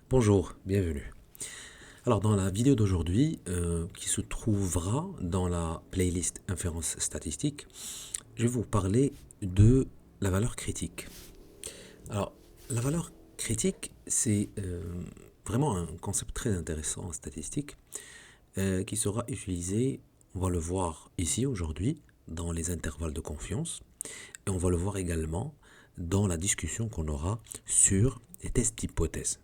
Bonjour, bienvenue. Alors dans la vidéo d'aujourd'hui, qui se trouvera dans la playlist inférence statistique, je vais vous parler de la valeur critique. Alors la valeur critique, c'est vraiment un concept très intéressant en statistique qui sera utilisé, on va le voir ici aujourd'hui, dans les intervalles de confiance, et on va le voir également dans la discussion qu'on aura sur les tests d'hypothèse.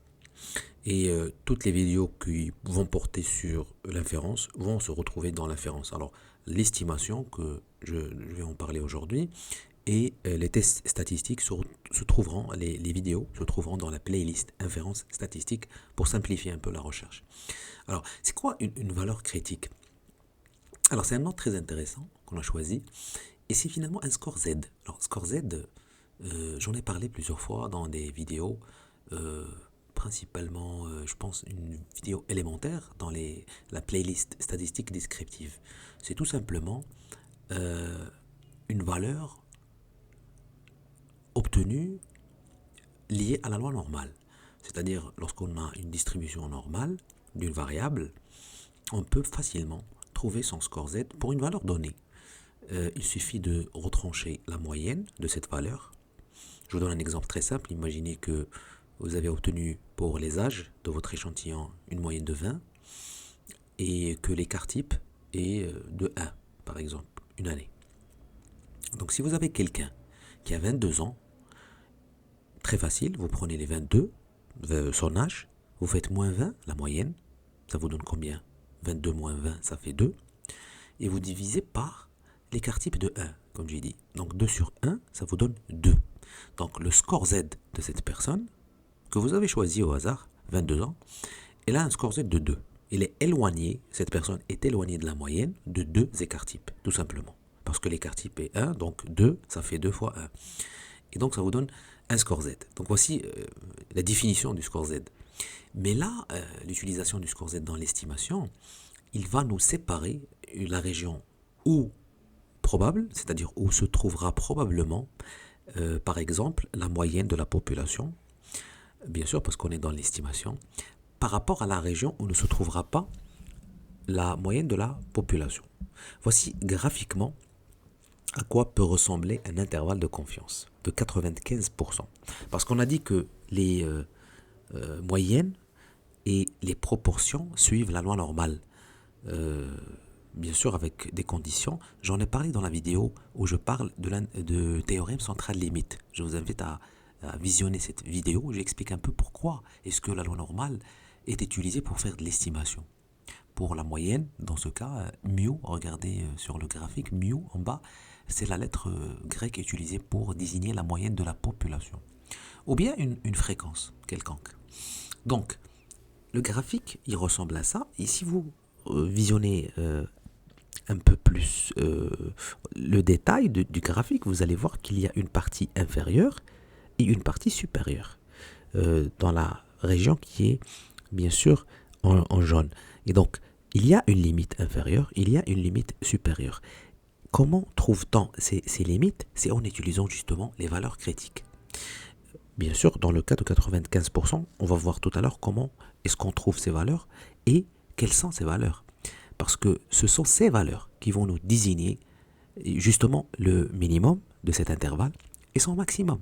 Et toutes les vidéos qui vont porter sur l'inférence vont se retrouver dans l'inférence. Alors, l'estimation que je vais en parler aujourd'hui et les tests statistiques se trouveront, les vidéos se trouveront dans la playlist inférence statistique pour simplifier un peu la recherche. Alors, c'est quoi une valeur critique? Alors, c'est un nom très intéressant qu'on a choisi et c'est finalement un score Z. Alors, score Z, j'en ai parlé plusieurs fois dans des vidéos. euh, Principalement, je pense, une vidéo élémentaire dans la playlist statistique descriptive. C'est tout simplement euh, une valeur obtenue liée à la loi normale. C'est-à-dire, lorsqu'on a une distribution normale d'une variable, on peut facilement trouver son score Z pour une valeur donnée. Il suffit de retrancher la moyenne de cette valeur. Je vous donne un exemple très simple. Imaginez que vous avez obtenu pour les âges de votre échantillon une moyenne de 20 et que l'écart type est de 1, par exemple, une année. Donc si vous avez quelqu'un qui a 22 ans, très facile, vous prenez les 22, son âge, vous faites moins 20, la moyenne, ça vous donne combien? 22 moins 20, ça fait 2, et vous divisez par l'écart type de 1, comme j'ai dit. Donc 2 sur 1, ça vous donne 2. Donc le score Z de cette personne, que vous avez choisi au hasard, 22 ans, elle a un score Z de 2. Elle est éloignée, cette personne est éloignée de la moyenne de 2 écarts types, tout simplement. Parce que l'écart type est 1, donc 2, ça fait 2 fois 1. Et donc ça vous donne un score Z. Donc voici la définition du score Z. Mais là, l'utilisation du score Z dans l'estimation, il va nous séparer la région où probable, c'est-à-dire où se trouvera probablement, par exemple, la moyenne de la population, bien sûr parce qu'on est dans l'estimation, par rapport à la région où ne se trouvera pas la moyenne de la population. Voici graphiquement à quoi peut ressembler un intervalle de confiance de 95%. Parce qu'on a dit que les moyennes et les proportions suivent la loi normale. Euh, Bien sûr avec des conditions. J'en ai parlé dans la vidéo où je parle de théorème central limite. Je vous invite à visionner cette vidéo. J'explique un peu pourquoi est-ce que la loi normale est utilisée pour faire de l'estimation. Pour la moyenne, dans ce cas, mu, regardez sur le graphique, mu en bas, c'est la lettre grecque utilisée pour désigner la moyenne de la population. Ou bien une fréquence quelconque. Donc, le graphique, il ressemble à ça. Et si vous visionnez un peu plus le détail du graphique, vous allez voir qu'il y a une partie inférieure et une partie supérieure dans la région qui est bien sûr en jaune. Et donc, il y a une limite inférieure, il y a une limite supérieure. Comment trouve-t-on ces limites? C'est en utilisant justement les valeurs critiques. Bien sûr, dans le cas de 95%, on va voir tout à l'heure comment est-ce qu'on trouve ces valeurs et quelles sont ces valeurs. Parce que ce sont ces valeurs qui vont nous désigner justement le minimum de cet intervalle et son maximum.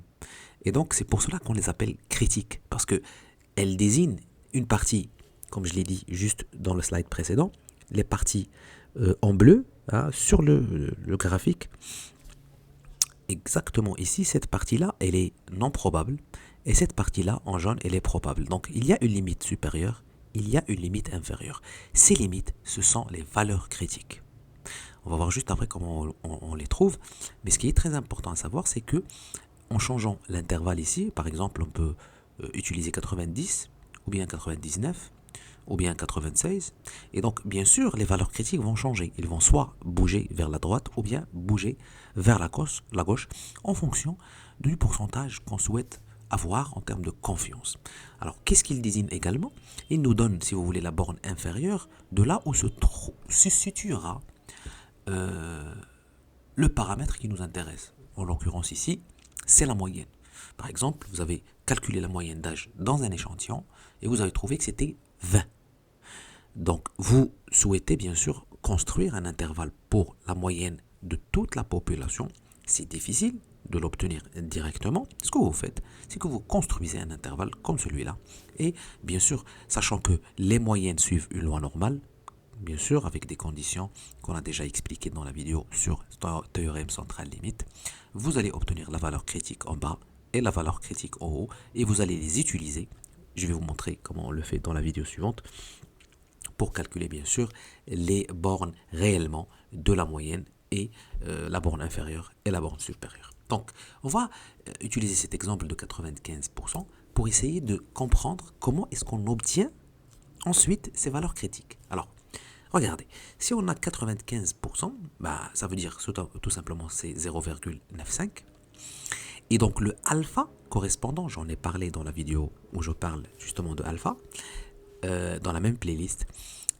Et donc c'est pour cela qu'on les appelle critiques, parce qu'elles désignent une partie, comme je l'ai dit juste dans le slide précédent, les parties en bleu sur le graphique. Exactement ici, cette partie-là, elle est non probable, et cette partie-là, en jaune, elle est probable. Donc il y a une limite supérieure, il y a une limite inférieure. Ces limites, ce sont les valeurs critiques. On va voir juste après comment on les trouve. Mais ce qui est très important à savoir, c'est que en changeant l'intervalle ici, par exemple, on peut utiliser 90, ou bien 99, ou bien 96. Et donc, bien sûr, les valeurs critiques vont changer. Ils vont soit bouger vers la droite, ou bien bouger vers la gauche en fonction du pourcentage qu'on souhaite avoir en termes de confiance. Alors, qu'est-ce qu'il désigne également? Il nous donne, si vous voulez, la borne inférieure de là où se situera le paramètre qui nous intéresse. En l'occurrence ici, c'est la moyenne. Par exemple, vous avez calculé la moyenne d'âge dans un échantillon et vous avez trouvé que c'était 20. Donc, vous souhaitez bien sûr construire un intervalle pour la moyenne de toute la population. C'est difficile de l'obtenir directement. Ce que vous faites, c'est que vous construisez un intervalle comme celui-là. Et bien sûr, sachant que les moyennes suivent une loi normale, bien sûr, avec des conditions qu'on a déjà expliquées dans la vidéo sur théorème central limite, vous allez obtenir la valeur critique en bas et la valeur critique en haut, et vous allez les utiliser. Je vais vous montrer comment on le fait dans la vidéo suivante, pour calculer bien sûr les bornes réellement de la moyenne et la borne inférieure et la borne supérieure. Donc, on va utiliser cet exemple de 95% pour essayer de comprendre comment est-ce qu'on obtient ensuite ces valeurs critiques. Alors, regardez, si on a 95%, ça veut dire tout simplement c'est 0,95. Et donc le alpha correspondant, j'en ai parlé dans la vidéo où je parle justement de alpha, dans la même playlist.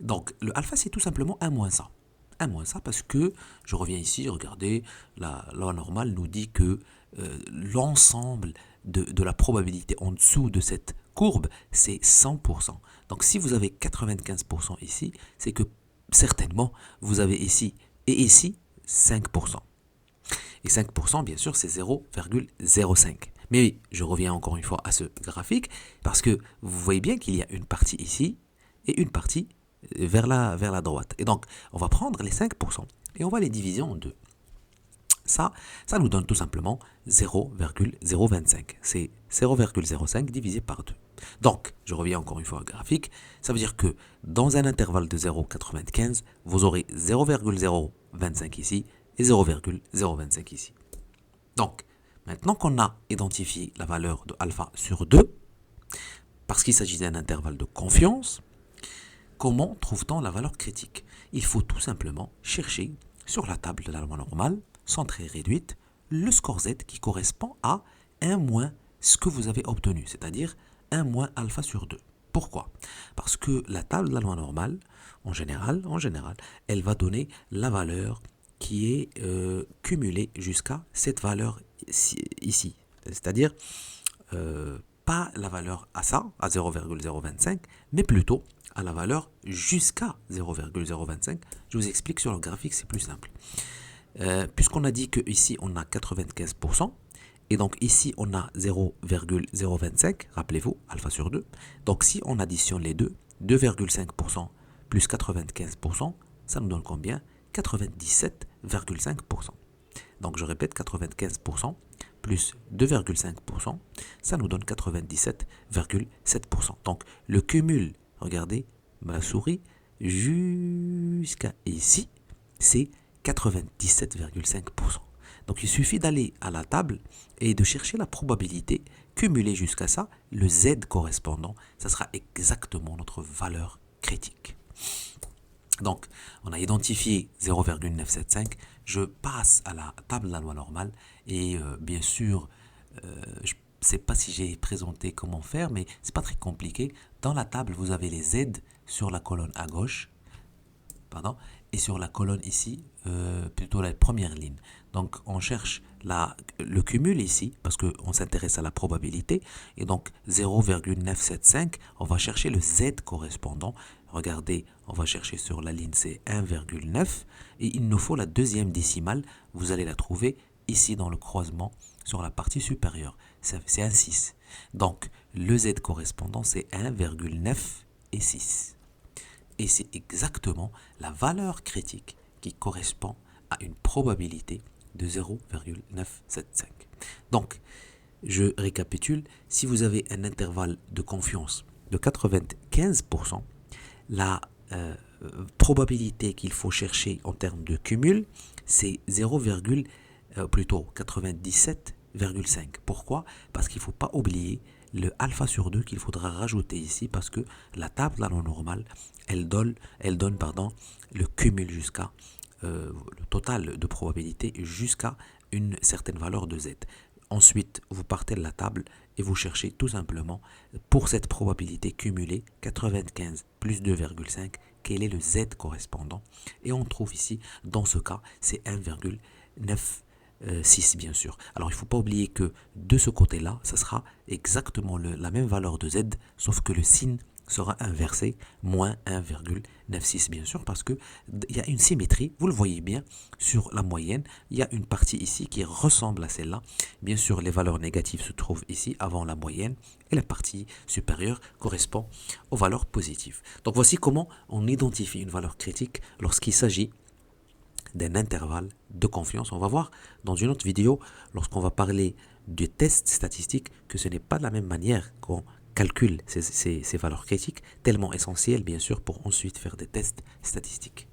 Donc le alpha c'est tout simplement 1 moins ça. 1 moins ça parce que, je reviens ici, regardez, la loi normale nous dit que l'ensemble de la probabilité en dessous de cette courbe, c'est 100%. Donc si vous avez 95% ici, c'est que certainement vous avez ici et ici 5%. Et 5%, bien sûr, c'est 0,05. Mais oui, je reviens encore une fois à ce graphique, parce que vous voyez bien qu'il y a une partie ici et une partie vers la droite. Et donc, on va prendre les 5% et on va les diviser en deux. Ça nous donne tout simplement 0,025. C'est 0,05 divisé par 2. Donc, je reviens encore une fois au graphique. Ça veut dire que dans un intervalle de 0,95, vous aurez 0,025 ici et 0,025 ici. Donc, maintenant qu'on a identifié la valeur de alpha sur 2, parce qu'il s'agit d'un intervalle de confiance, comment trouve-t-on la valeur critique? Il faut tout simplement chercher sur la table de la loi normale, centrée réduite, le score Z qui correspond à 1 moins ce que vous avez obtenu, c'est-à-dire 1 moins alpha sur 2. Pourquoi? Parce que la table de la loi normale, en général, elle va donner la valeur qui est cumulée jusqu'à cette valeur ici. C'est-à-dire, pas la valeur à ça, à 0,025, mais plutôt à la valeur jusqu'à 0,025. Je vous explique sur le graphique, c'est plus simple. Puisqu'on a dit que ici on a 95%, et donc ici on a 0,025, rappelez-vous, alpha sur 2. Donc si on additionne les deux, 2,5% plus 95%, ça nous donne combien? 97,5%. Donc je répète, 95% plus 2,5%, ça nous donne 97,7%. Donc le cumul, regardez ma souris, jusqu'à ici, c'est 97,5%. Donc il suffit d'aller à la table et de chercher la probabilité cumulée jusqu'à ça, le Z correspondant, ça sera exactement notre valeur critique. Donc, on a identifié 0,975. Je passe à la table de la loi normale et bien sûr, je ne sais pas si j'ai présenté comment faire, mais c'est pas très compliqué. Dans la table, vous avez les Z sur la colonne à gauche, et sur la colonne ici, plutôt la première ligne. Donc, on cherche le cumul ici, parce qu'on s'intéresse à la probabilité, et donc 0,975, on va chercher le Z correspondant. Regardez, on va chercher sur la ligne, c'est 1,9, et il nous faut la deuxième décimale, vous allez la trouver ici dans le croisement, sur la partie supérieure, c'est un 6. Donc, le Z correspondant, c'est 1,9 et 6. Et c'est exactement la valeur critique qui correspond à une probabilité de 0,975. Donc, je récapitule, si vous avez un intervalle de confiance de 95%, la probabilité qu'il faut chercher en termes de cumul, c'est 97,5. Pourquoi? Parce qu'il ne faut pas oublier le alpha sur 2 qu'il faudra rajouter ici, parce que la table de la loi normale, elle donne le cumul jusqu'à le total de probabilité jusqu'à une certaine valeur de Z. Ensuite, vous partez de la table et vous cherchez tout simplement pour cette probabilité cumulée 95 plus 2,5, quel est le Z correspondant. Et on trouve ici, dans ce cas, c'est 1,9 6 bien sûr. Alors il ne faut pas oublier que de ce côté-là, ça sera exactement la même valeur de z, sauf que le signe sera inversé, moins 1,96 bien sûr, parce qu'il y a une symétrie, vous le voyez bien, sur la moyenne, il y a une partie ici qui ressemble à celle-là. Bien sûr, les valeurs négatives se trouvent ici avant la moyenne, et la partie supérieure correspond aux valeurs positives. Donc voici comment on identifie une valeur critique lorsqu'il s'agit d'un intervalle de confiance. On va voir dans une autre vidéo, lorsqu'on va parler de tests statistiques, que ce n'est pas de la même manière qu'on calcule ces valeurs critiques, tellement essentielles bien sûr pour ensuite faire des tests statistiques.